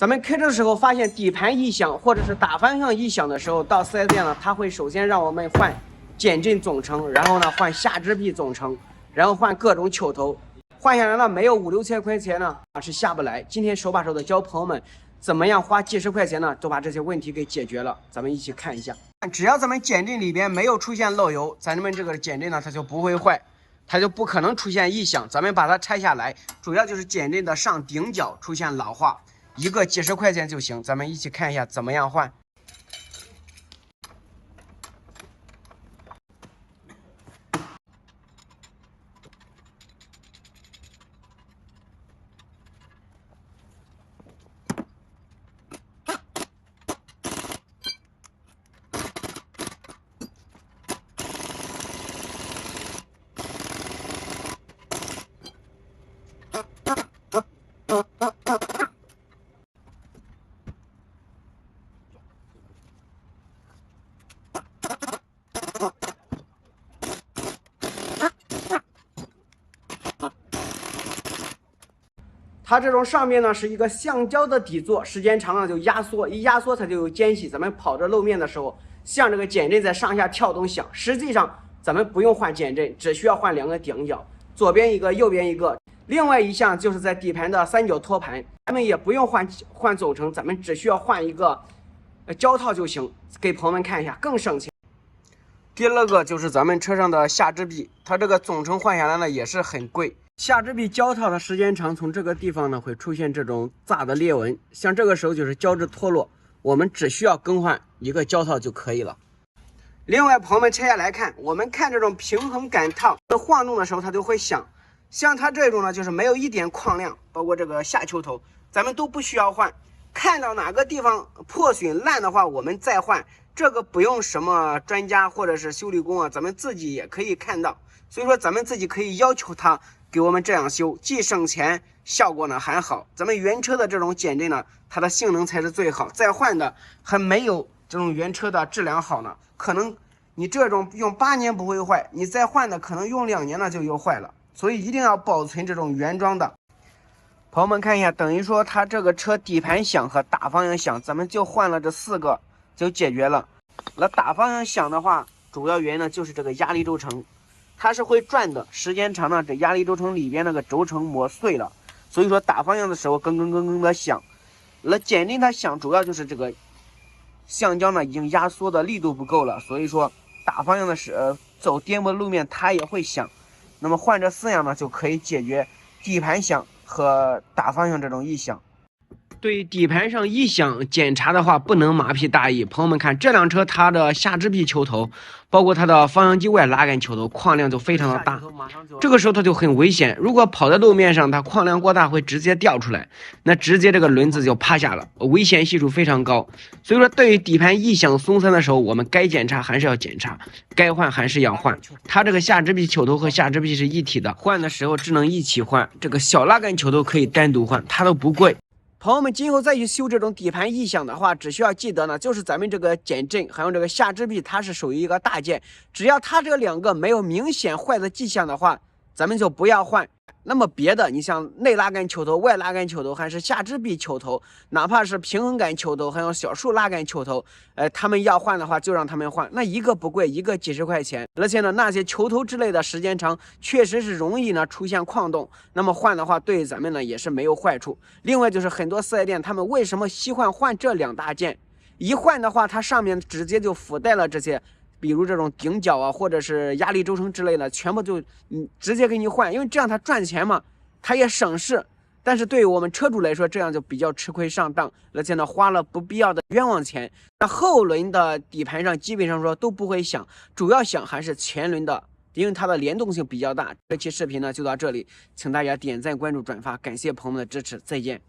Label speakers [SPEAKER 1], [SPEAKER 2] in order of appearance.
[SPEAKER 1] 咱们开车的时候发现底盘异响或者是打方向异响的时候，到 4S 店呢，它会首先让我们换减震总成，然后呢换下支臂总成，然后换各种球头。换下来呢，没有5、6千块钱呢是下不来。今天手把手的教朋友们怎么样花几十块钱呢，都把这些问题给解决了。咱们一起看一下，只要咱们减震里边没有出现漏油，咱们这个减震呢它就不会坏，它就不可能出现异响。咱们把它拆下来，主要就是减震的上顶角出现老化，一个几十块钱就行。咱们一起看一下怎么样换。它这种上面呢是一个橡胶的底座，时间长了就压缩，一压缩它就有间隙。咱们跑着路面的时候，像这个减震在上下跳动响。实际上咱们不用换减震，只需要换2个顶角，左边一个，右边一个。另外一项就是在底盘的3角托盘，咱们也不用换总成，咱们只需要换一个胶套就行。给朋友们看一下，更省钱。第二个就是咱们车上的下支臂，它这个总成换下来呢也是很贵。下支臂胶套的时间长，从这个地方呢会出现这种炸的裂纹，像这个时候就是胶质脱落，我们只需要更换一个胶套就可以了。另外，朋友们拆下来看，我们看这种平衡杆套晃动的时候它就会响，像它这种呢就是没有一点框亮，包括这个下球头，咱们都不需要换。看到哪个地方破损烂的话，我们再换。这个不用什么专家或者是修理工啊，咱们自己也可以看到。所以说咱们自己可以要求他给我们这样修，既省钱，效果呢还好。咱们原车的这种减震呢，它的性能才是最好，再换的还没有这种原车的质量好呢。可能你这种用8年不会坏，你再换的可能用2年呢就又坏了。所以一定要保存这种原装的。朋友们看一下，等于说它这个车底盘响和打方向响，咱们就换了这4个就解决了。那打方向响的话，主要原因呢就是这个压力轴承，它是会转的，时间长呢，这压力轴承里边那个轴承磨碎了，所以说打方向的时候咯咯咯咯的响。那减震它响，主要就是这个橡胶呢已经压缩的力度不够了，所以说打方向的走颠簸路面它也会响。那么换这4样呢，就可以解决底盘响和打方向这种异响。对底盘上异响检查的话，不能马屁大意。朋友们看，这辆车它的下支臂球头，包括它的方向机外拉杆球头框亮就非常的大，这个时候它就很危险。如果跑在路面上，它框亮过大会直接掉出来，那直接这个轮子就趴下了，危险系数非常高。所以说，对于底盘异响松散的时候，我们该检查还是要检查，该换还是要换。它这个下支臂球头和下支臂是一体的，换的时候只能一起换。这个小拉杆球头可以单独换，它都不贵。朋友们今后再去修这种底盘异响的话，只需要记得呢，就是咱们这个减震还有这个下支臂，它是属于一个大件，只要它这2个没有明显坏的迹象的话，咱们就不要换。那么别的，你像内拉杆球头、外拉杆球头，还是下支臂球头，哪怕是平衡杆球头，还有小数拉杆球头，他们要换的话就让他们换，那一个不贵，一个几十块钱。而且呢，那些球头之类的时间长，确实是容易呢出现矿洞，那么换的话对咱们呢也是没有坏处。另外就是很多4S店他们为什么喜欢换这2大件？一换的话，它上面直接就附带了这些。比如这种顶角啊，或者是压力轴承之类的，全部就直接给你换，因为这样它赚钱嘛，它也省事。但是对于我们车主来说，这样就比较吃亏上当，而且呢花了不必要的冤枉钱。那后轮的底盘上基本上说都不会响，主要响还是前轮的，因为它的联动性比较大。这期视频呢就到这里，请大家点赞、关注、转发，感谢朋友们的支持，再见。